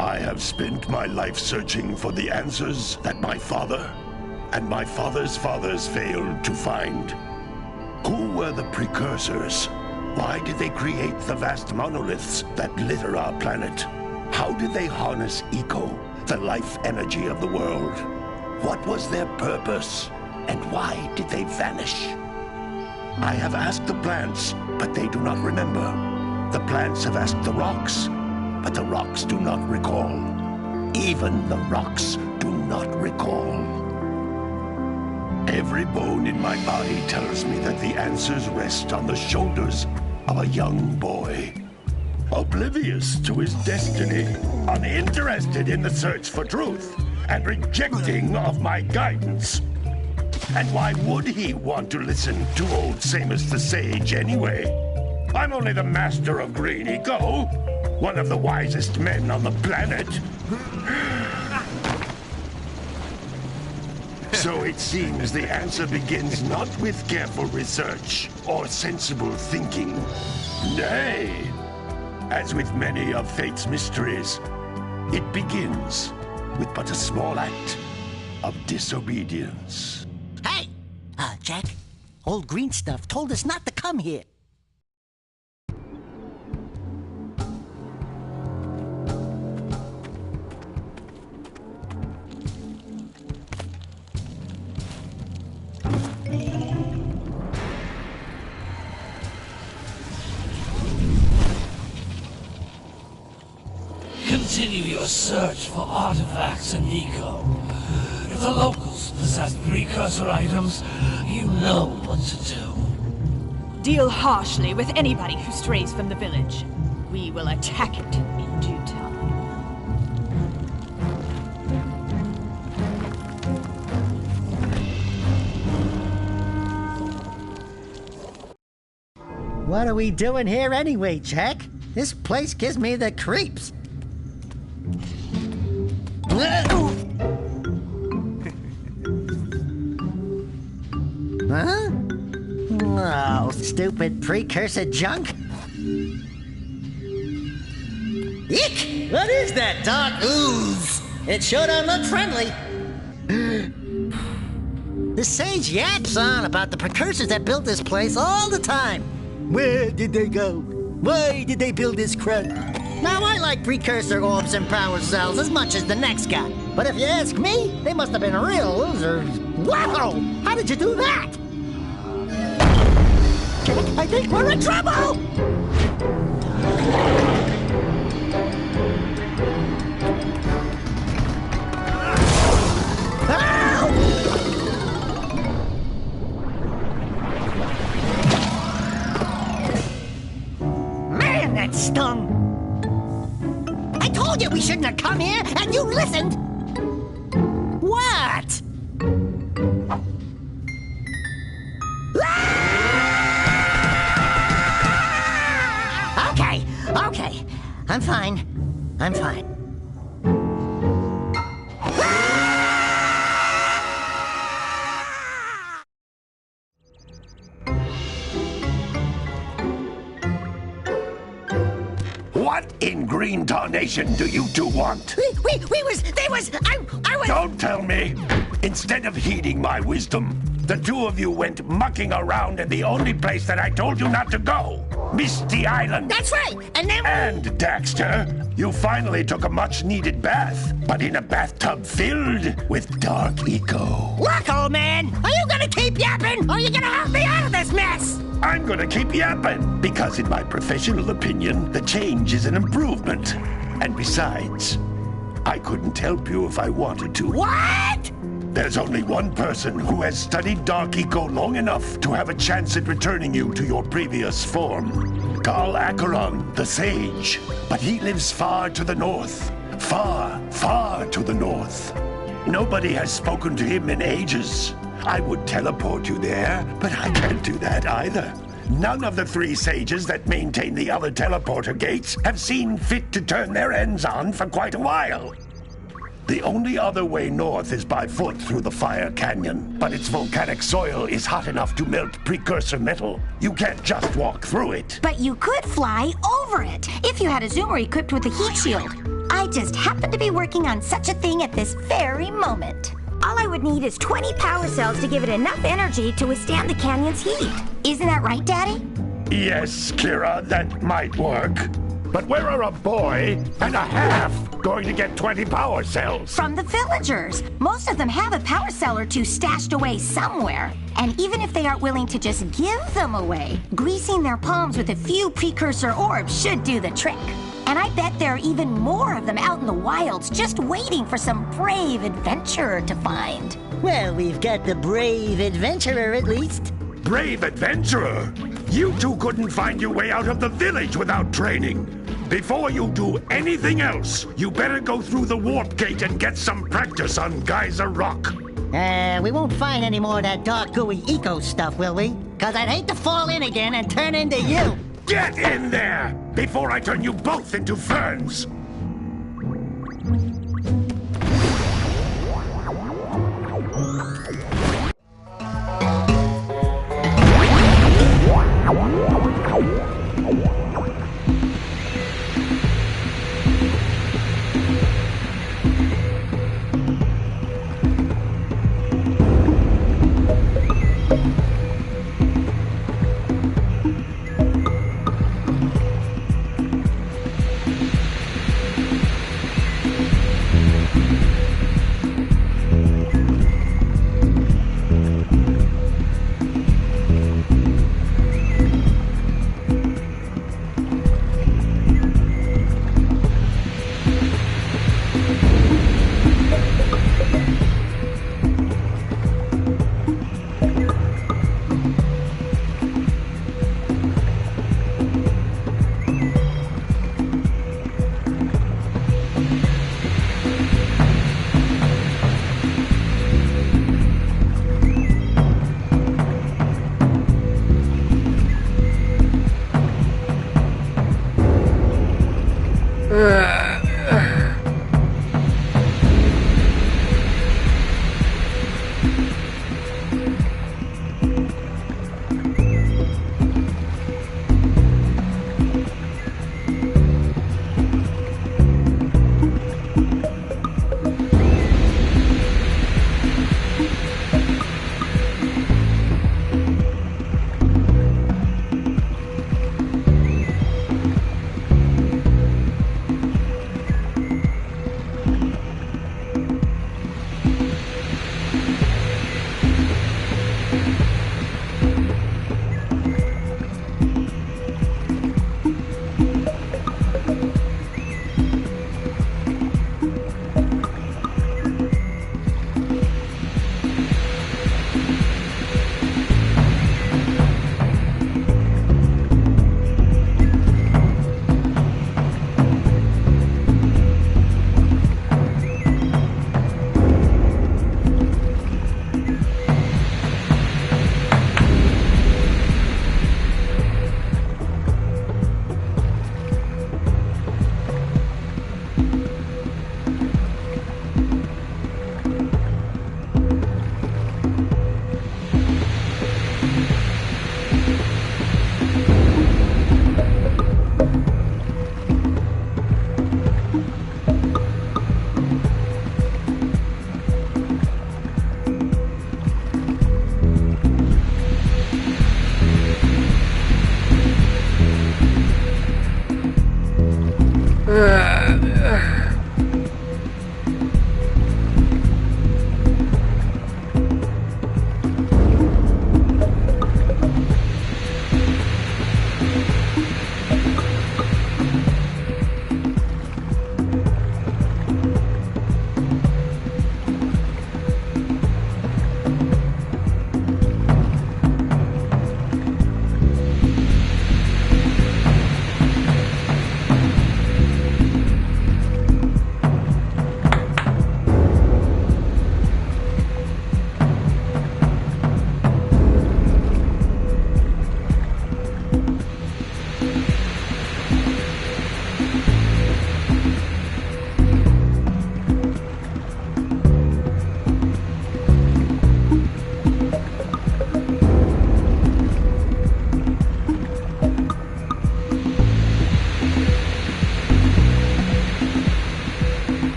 I have spent my life searching for the answers that my father and my father's fathers failed to find. Who were the precursors? Why did they create the vast monoliths that litter our planet? How did they harness Eco, the life energy of the world? What was their purpose? And why did they vanish? I have asked the plants, but they do not remember. The plants have asked the rocks, but the rocks do not recall. Even the rocks do not recall. Every bone in my body tells me that the answers rest on the shoulders of a young boy. Oblivious to his destiny, uninterested in the search for truth, and rejecting of my guidance. And why would he want to listen to old Samus the Sage anyway? I'm only the master of Green Eco, one of the wisest men on the planet. So it seems the answer begins not with careful research or sensible thinking. Nay, as with many of fate's mysteries, it begins with but a small act of disobedience. Hey! Jack, old green stuff told us not to come here. Continue your search for artifacts in Eco. If the locals possess precursor items, you know what to do. Deal harshly with anybody who strays from the village. We will attack it in due time. What are we doing here anyway, Jack? This place gives me the creeps. Huh? Oh, stupid precursor junk. Eek! What is that dark ooze? It sure don't look friendly. The sage yaps on about the precursors that built this place all the time. Where did they go? Why did they build this crud? Now, I like precursor orbs and power cells as much as the next guy. But if you ask me, they must have been real losers. Wow! How did you do that? I think we're in trouble! here and you listened. What? Okay. I'm fine. What in green tarnation do you two want? I was... Don't tell me! Instead of heeding my wisdom, the two of you went mucking around in the only place that I told you not to go. Misty Island. That's right, and then... And, Daxter, you finally took a much-needed bath, but in a bathtub filled with dark eco. Look, old man, are you gonna keep yapping, or are you gonna help me out of this mess? I'm gonna keep yapping, because in my professional opinion, the change is an improvement. And besides, I couldn't help you if I wanted to. What? There's only one person who has studied Dark Eco long enough to have a chance at returning you to your previous form. Carl Acheron, the Sage. But he lives far to the north. Far, far to the north. Nobody has spoken to him in ages. I would teleport you there, but I can't do that either. None of the three sages that maintain the other teleporter gates have seen fit to turn their ends on for quite a while. The only other way north is by foot through the Fire Canyon, but its volcanic soil is hot enough to melt precursor metal. You can't just walk through it. But you could fly over it if you had a zoomer equipped with a heat shield. I just happen to be working on such a thing at this very moment. All I would need is 20 power cells to give it enough energy to withstand the canyon's heat. Isn't that right, Daddy? Yes, Kira, that might work. But where are a boy and a half going to get 20 power cells? From the villagers. Most of them have a power cell or two stashed away somewhere. And even if they aren't willing to just give them away, greasing their palms with a few precursor orbs should do the trick. And I bet there are even more of them out in the wilds just waiting for some brave adventurer to find. Well, we've got the brave adventurer at least. Brave adventurer? You two couldn't find your way out of the village without training. Before you do anything else, you better go through the warp gate and get some practice on Geyser Rock. We won't find any more of that dark gooey eco stuff, will we? 'Cause I'd hate to fall in again and turn into you. Get in there before I turn you both into ferns.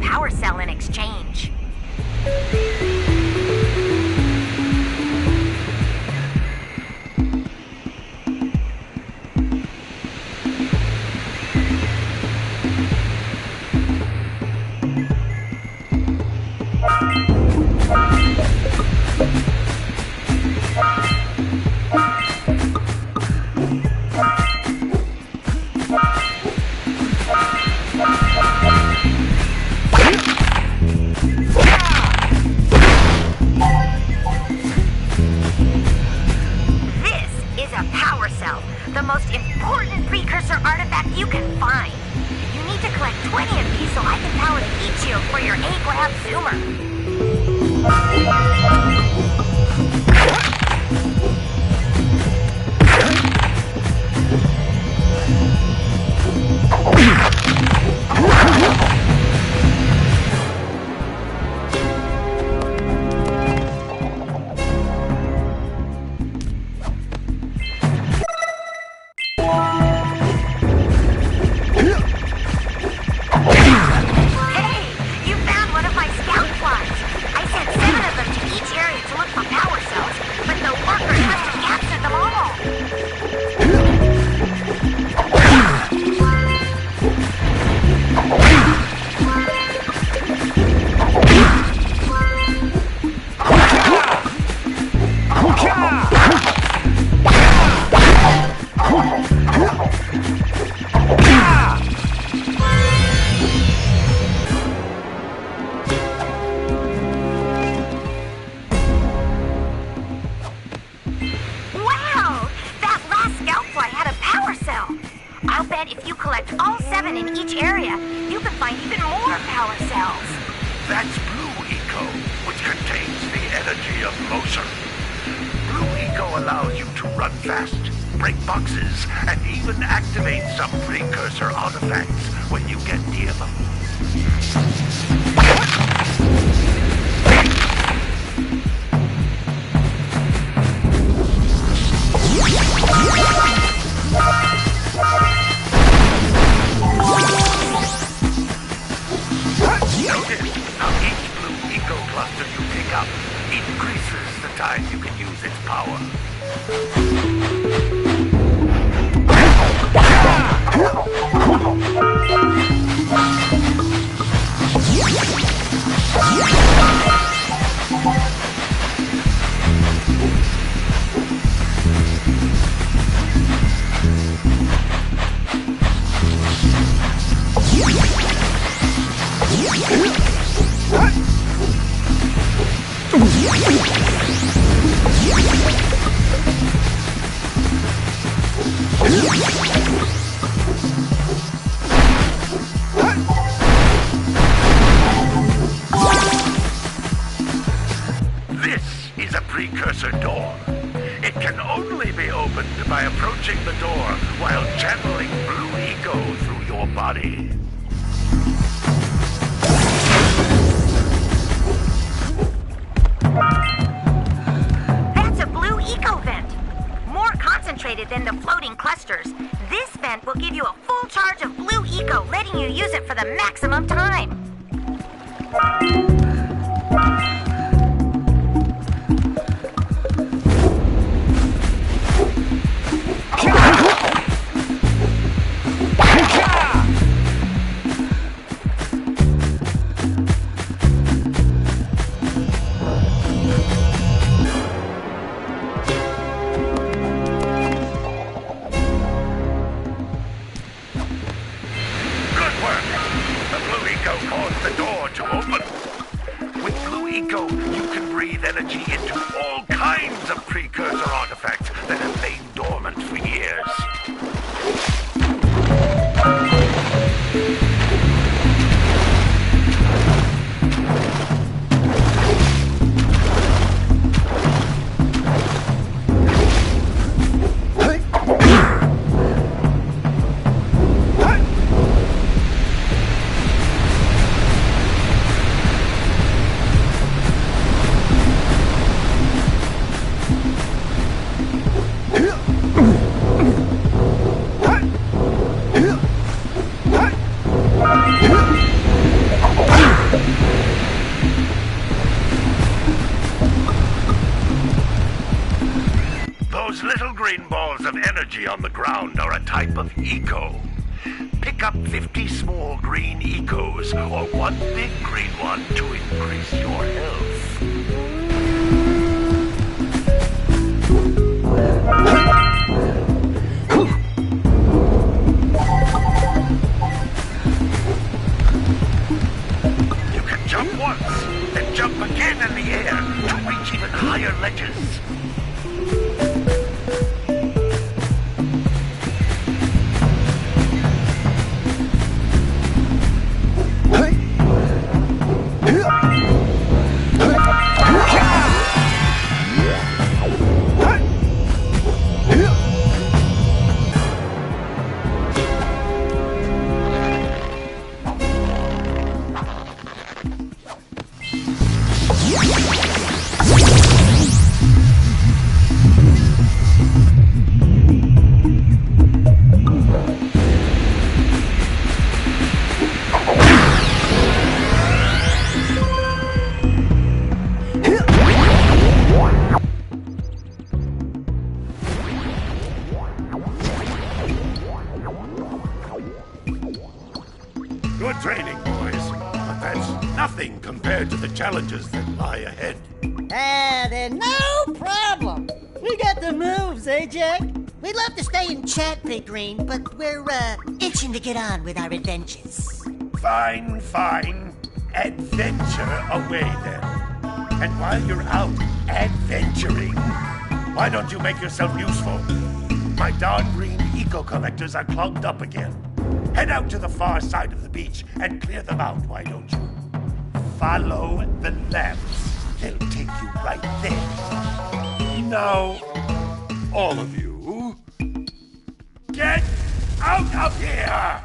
power cell in exchange. The most important precursor artifact you can find. You need to collect 20 of these so I can power the heat shield for your A-Grab Zoomer. I'll bet if you collect all 7 in each area, you can find even more power cells. That's Blue Eco, which contains the energy of motion. Blue Eco allows you to run fast, break boxes, and even activate some precursor artifacts when you get near them. Cluster you pick up increases the time you can use its power. This is a precursor door. It can only be opened by approaching the door while channeling Blue Eco through your body. That's a Blue Eco vent. More concentrated than the floating clusters. This vent will give you a full charge of Blue Eco, letting you use it for the maximum time. Good work! The Blue Eco caused the door to open. Those little green balls of energy on the ground are a type of eco. Pick up 50 small green ecos or one big green one to increase your health. You can jump once, then jump again in the air to reach even higher ledges. Good training, boys, but that's nothing compared to the challenges that lie ahead. Then no problem. We got the moves, eh, Jack? We'd love to stay and chat, Big Green, but we're, itching to get on with our adventures. Fine, fine. Adventure away, then. And while you're out adventuring, why don't you make yourself useful? My darn green eco-collectors are clogged up again. Head out to the far side of the beach and clear them out, why don't you? Follow the lamps. They'll take you right there. Now, all of you, get out of here!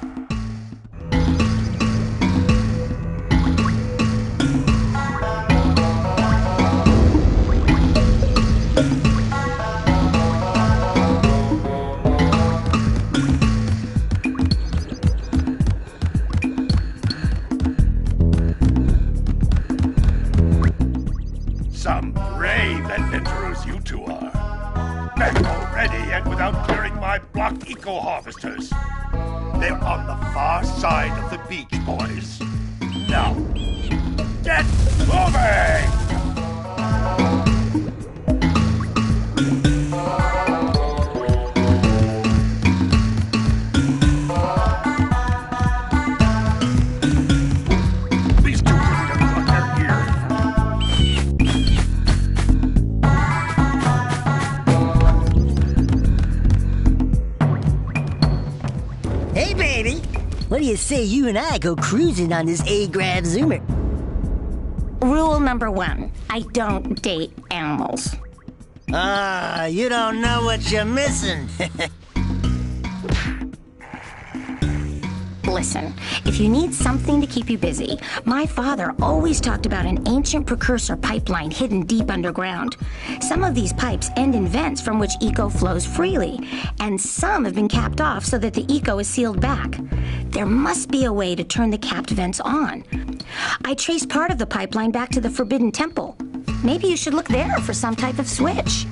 Some brave adventurers you two are. Back already and without clearing my block eco-harvesters. They're on the far side of the beach, boys. Now, get moving! These two can look their ears. Hey, baby. What do you say you and I go cruising on this A-Grav Zoomer? Rule number 1, I don't date animals. You don't know what you're missing. Listen, if you need something to keep you busy, my father always talked about an ancient precursor pipeline hidden deep underground. Some of these pipes end in vents from which eco flows freely, and some have been capped off so that the eco is sealed back. There must be a way to turn the capped vents on. I traced part of the pipeline back to the Forbidden Temple. Maybe you should look there for some type of switch.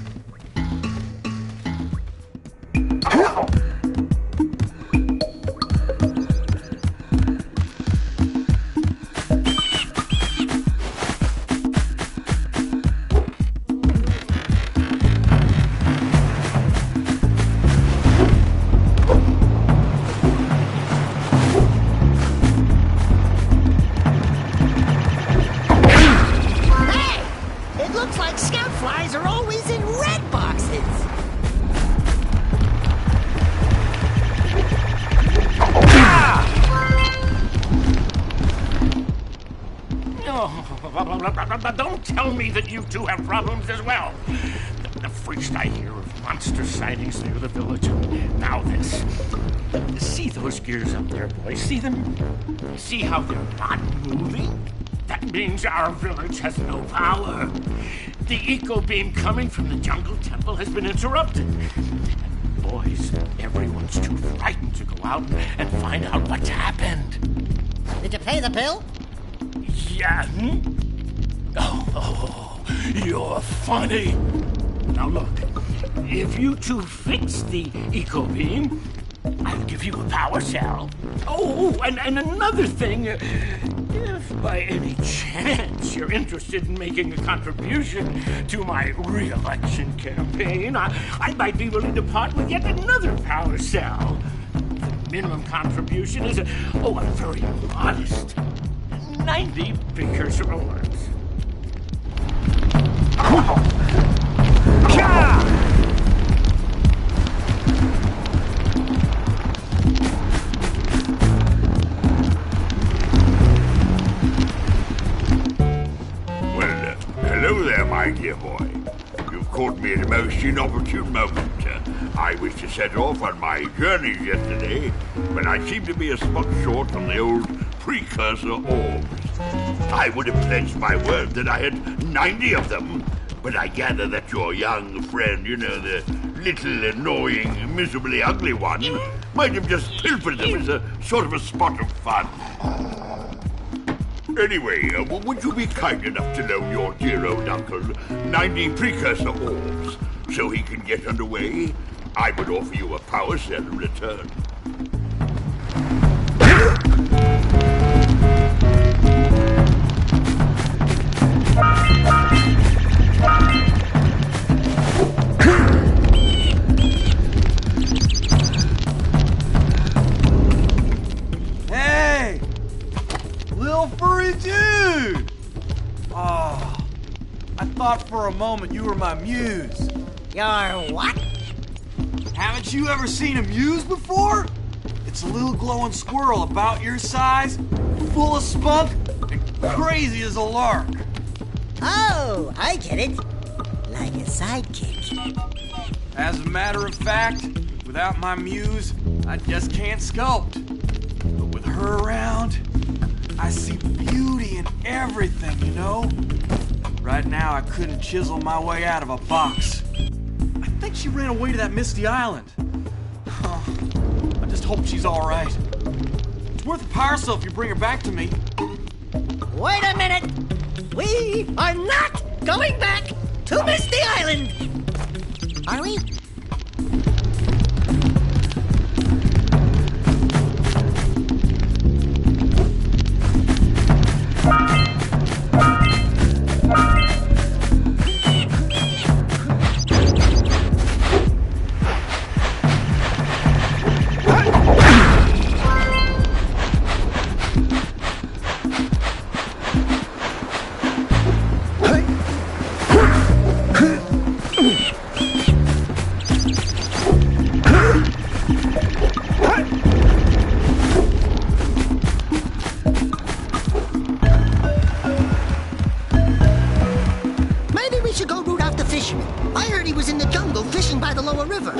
It looks like scout flies are always in red boxes. Don't tell me that you two have problems as well. The first I hear of monster sightings near the village. Now this. See those gears up there, boys? See them? See how they're not moving? That means our village has no power. The eco beam coming from the jungle temple has been interrupted. And boys, everyone's too frightened to go out and find out what's happened. Did you pay the bill? Yeah. Oh, you're funny. Now look, if you two fix the eco beam, I'll give you a power cell. Oh, and another thing. If by any chance you're interested in making a contribution to my re-election campaign, I might be willing to part with yet another power cell. The minimum contribution is a very modest 90 precursor orbs. Hello there, my dear boy. You've caught me at a most inopportune moment. I was to set off on my journeys yesterday, but I seem to be a spot short on the old precursor orbs. I would have pledged my word that I had 90 of them, but I gather that your young friend, you know, the little annoying, miserably ugly one, might have just pilfered them as a sort of a spot of fun. Anyway, would you be kind enough to loan your dear old uncle 90 precursor orbs so he can get underway? I would offer you a power cell in return. Hey! Little furry dude! Oh, I thought for a moment you were my muse. Your what? Haven't you ever seen a muse before? It's a little glowing squirrel about your size, full of spunk, and crazy as a lark. Oh, I get it. Like a sidekick. As a matter of fact, without my muse, I just can't sculpt. But with her around, I see beauty in everything, you know? Right now, I couldn't chisel my way out of a box. I think she ran away to that misty island. I just hope she's all right. It's worth a power cell if you bring her back to me. Wait a minute! We are not going back to Misty Island! Are we? I heard he was in the jungle fishing by the lower river.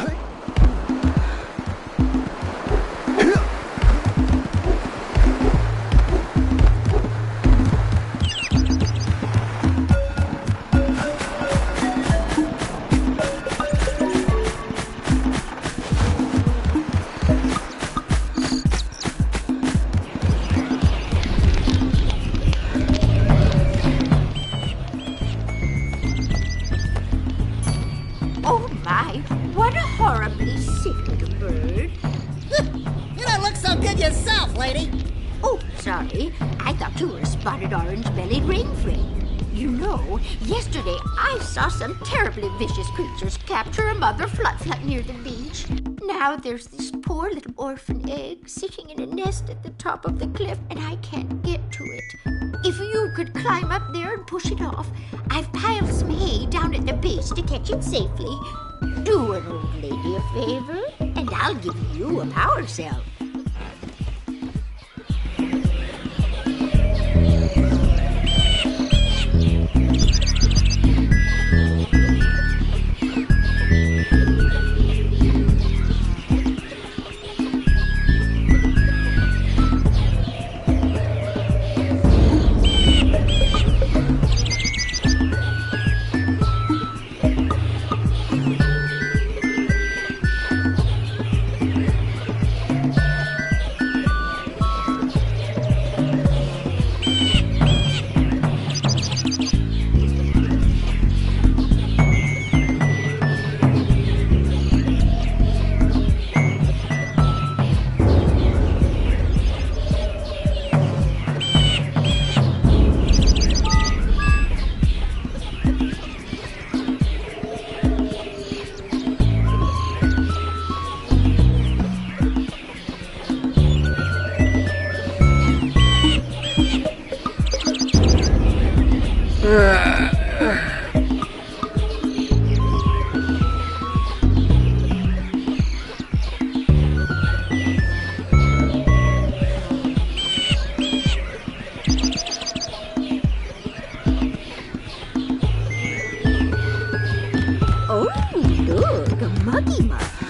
What a horribly sick little bird. You don't look so good yourself, lady. Oh, sorry. I thought you were a spotted orange-bellied rainflake. You know, yesterday I saw some terribly vicious creatures capture a mother flut-flut near the beach. Now there's this poor little orphan egg sitting in a nest at the top of the cliff, and I can't get to it. If you could climb up there and push it off, I've piled some hay down at the base to catch it safely. Do an old lady a favor, and I'll give you a power cell. Kodima.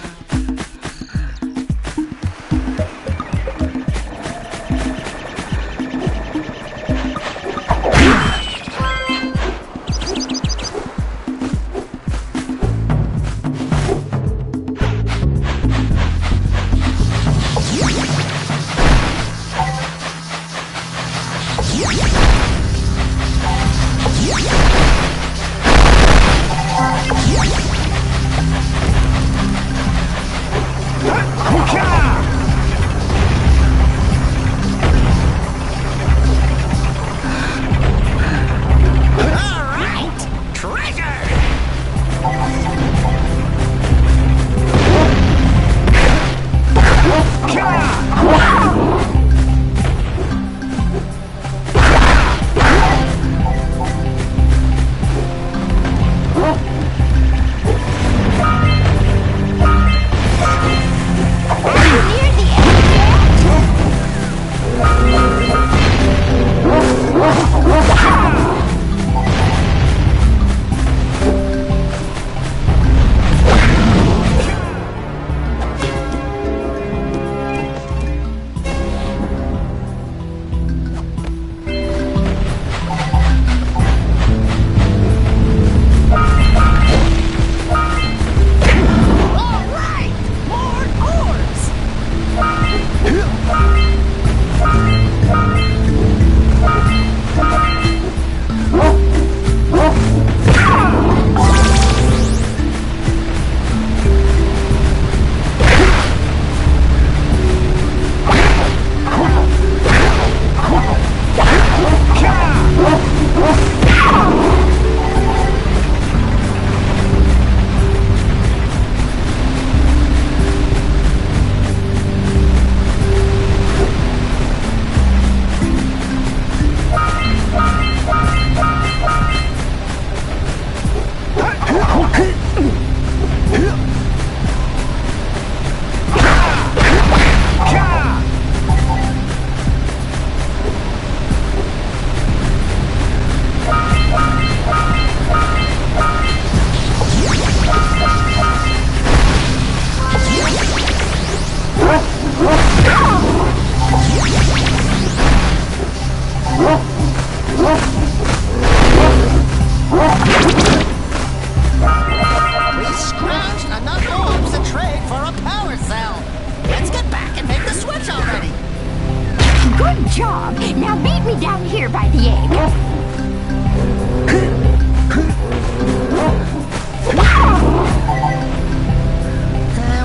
job. Now meet me down here by the egg.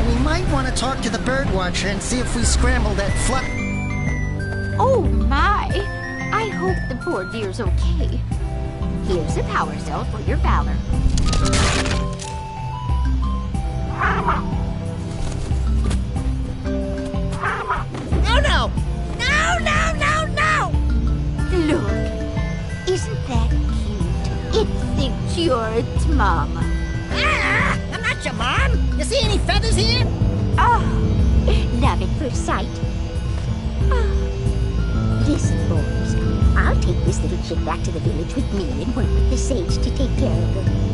We might want to talk to the bird watcher and see if we scramble that fluff. Oh my! I hope the poor deer's okay. Here's a power cell for your valor. Oh no! No, no, no, no! Look, isn't that cute? It thinks you're its mama. Ah! I'm not your mom! You see any feathers here? Oh, love at first sight. Oh. Listen, boys, I'll take this little chick back to the village with me and work with the sage to take care of her.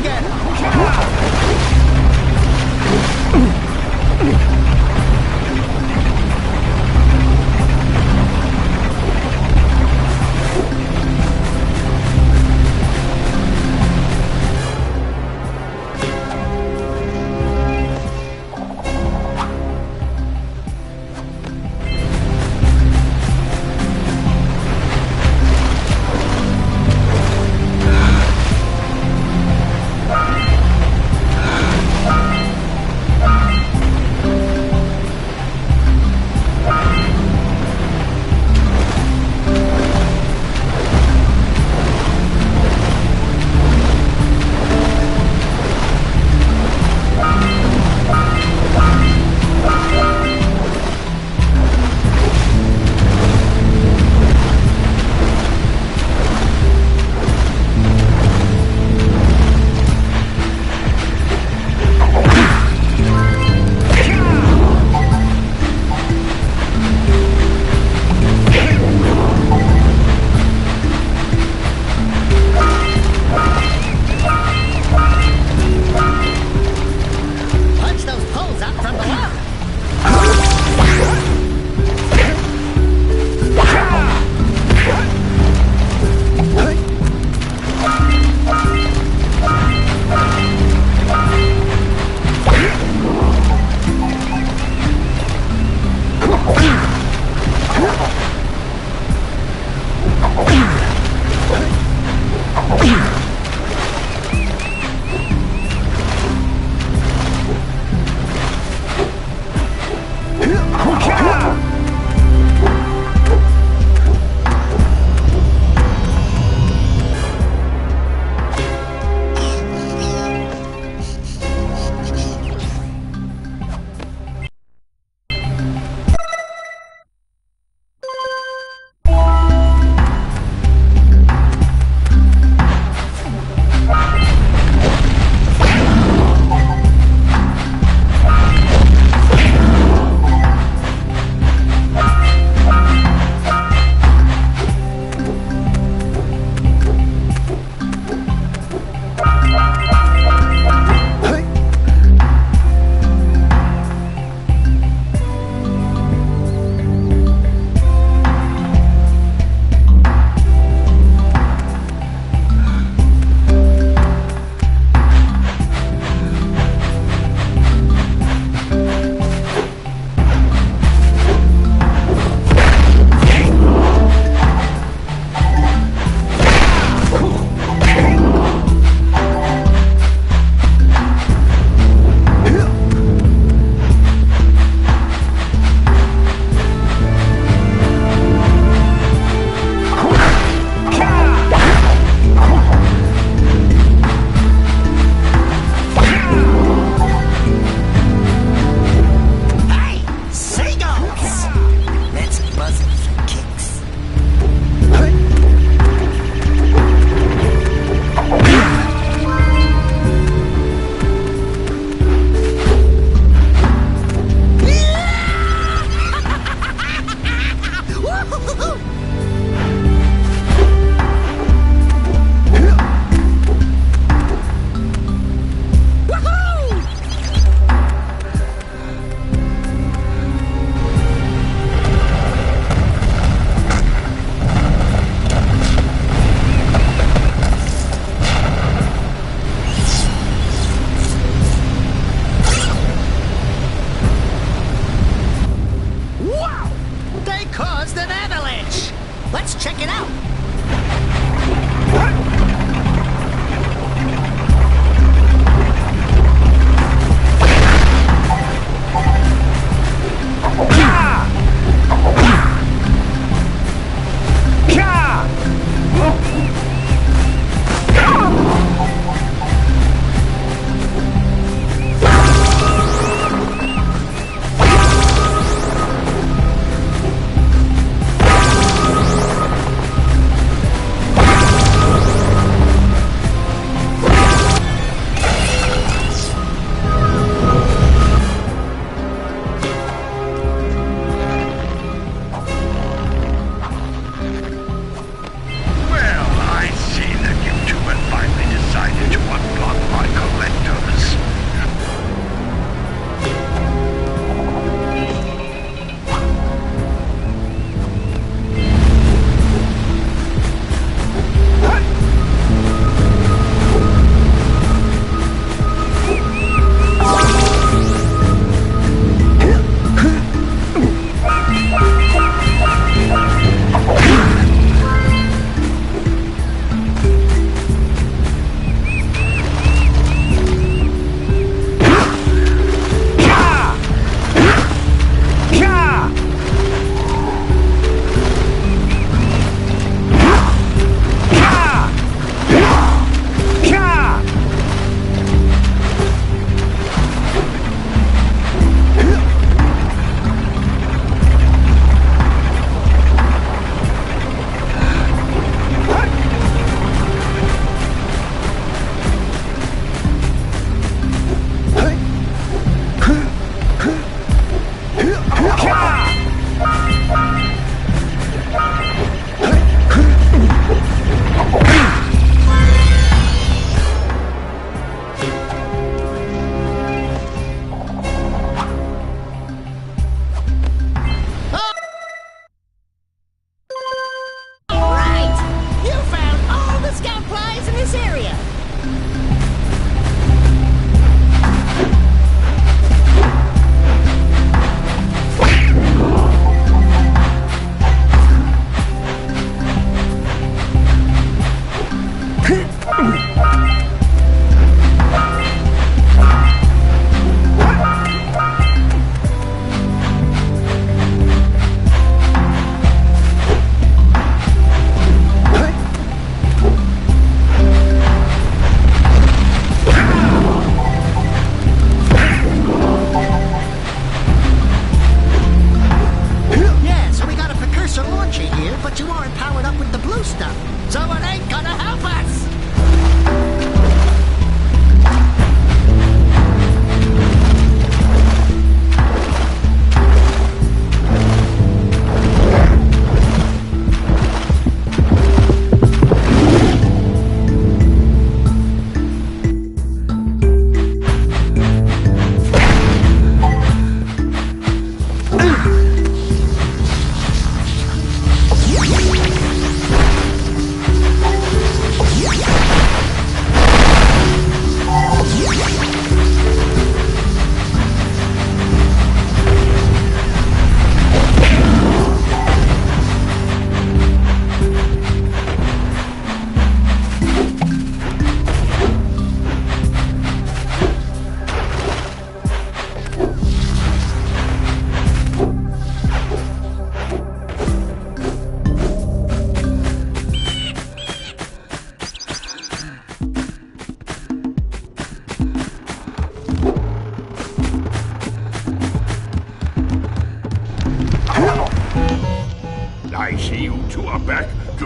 again!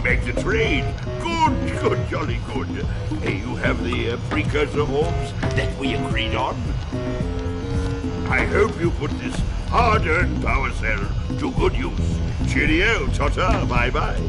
make the trade. Good, jolly good. You have the precursor orbs that we agreed on. I hope you put this hard-earned power cell to good use. Cheerio, ta-ta, bye-bye.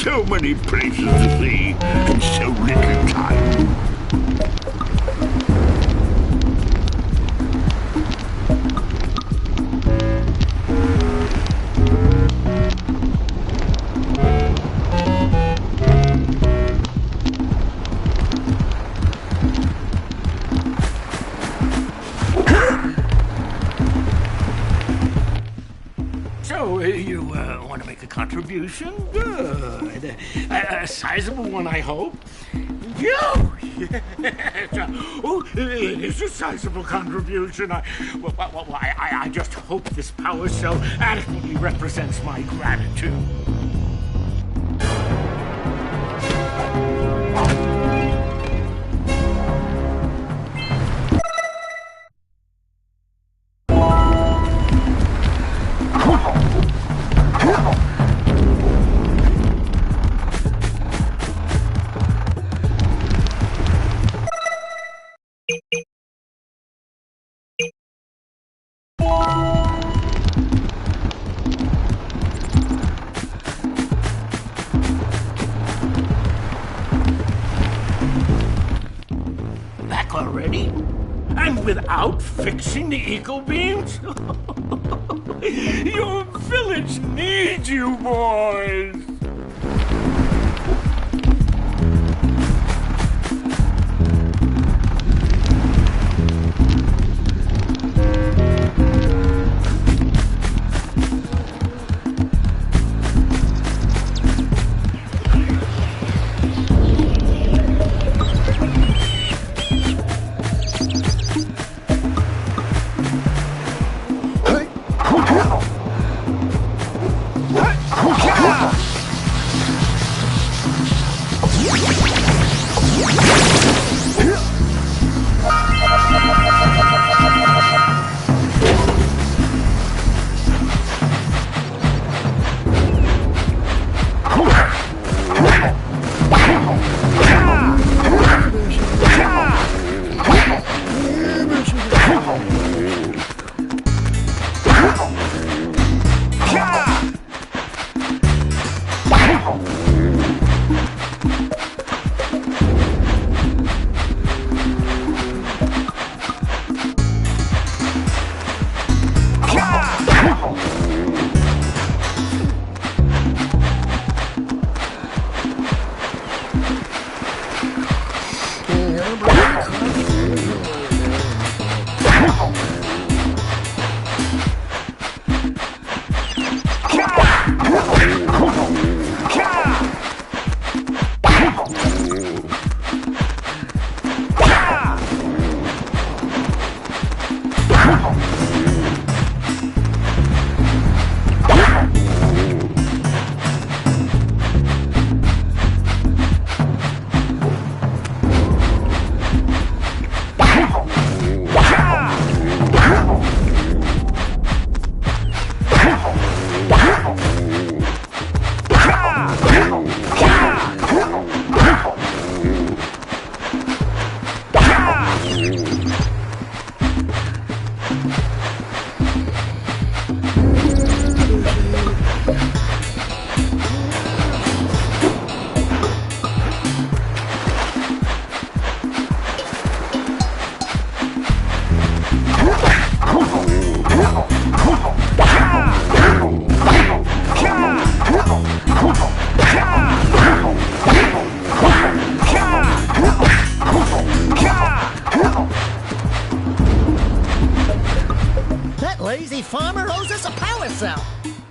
So many places to see and so little time. So, you want to make a contribution? Good. A sizable one, I hope. Yes. Oh, it is a sizable contribution. I just hope this power cell adequately represents my gratitude. Back already? And without fixing the eco beams? Your village needs you, boys!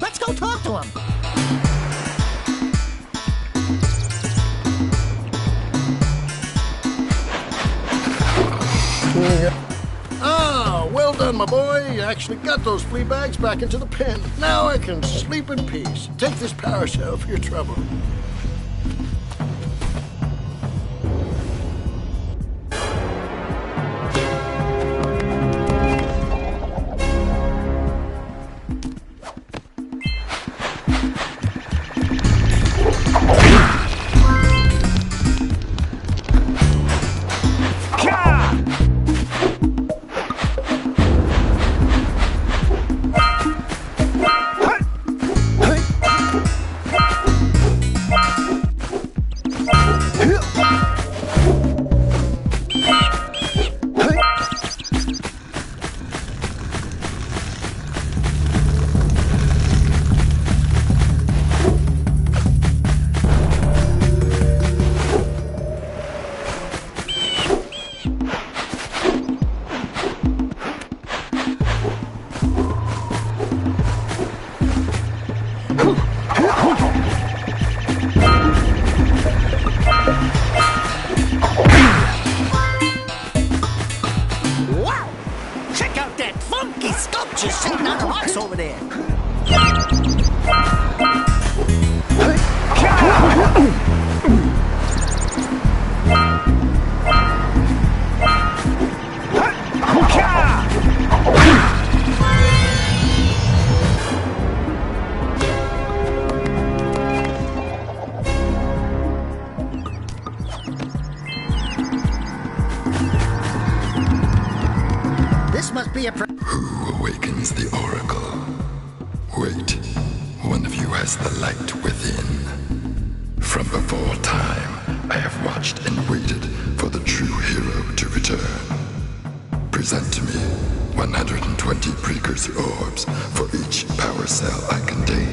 Let's go talk to him. Ah, well done, my boy. You actually got those flea bags back into the pen. Now I can sleep in peace. Take this Paracel for your trouble. Wow! Check out that funky sculpture sitting on the rocks over there. This must be a Who awakens the oracle? Wait, one of you has the light within. From before time, I have watched and waited for the true hero to return. Present to me 120 precursor orbs for each power cell I contain.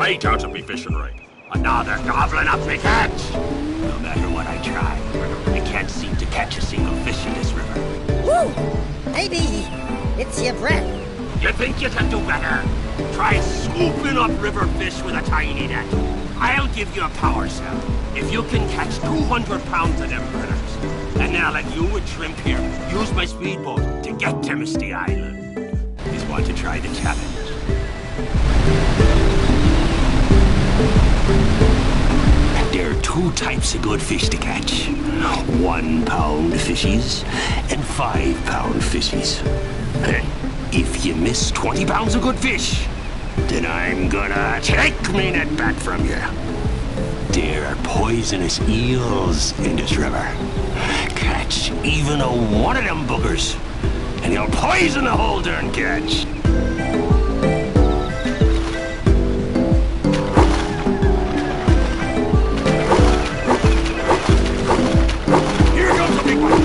right out of me fishing rig. And now they're gobbling up me catch. No matter what I try, I can't seem to catch a single fish in this river. Woo! Maybe it's your breath. You think you can do better? Try scooping up river fish with a tiny net. I'll give you a power cell if you can catch 200 pounds of them critters. And then I'll let you and Shrimp here use my speedboat to get to Misty Island. Just want to try the challenge. There are two types of good fish to catch. 1 pound fishies and 5 pound fishies. If you miss 20 pounds of good fish, then I'm gonna take me net back from you. There are poisonous eels in this river. Catch even one of them boogers, and you'll poison the whole darn catch. Here comes the big one.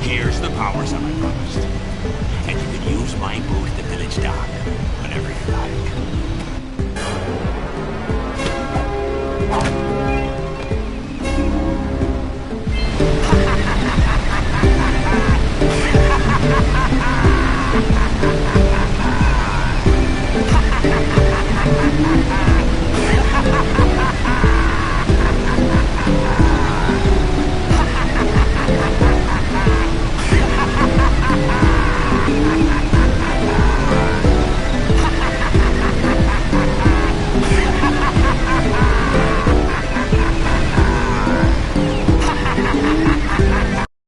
Here's the power cell I promised. And you can use my boat at the village dock whenever you like.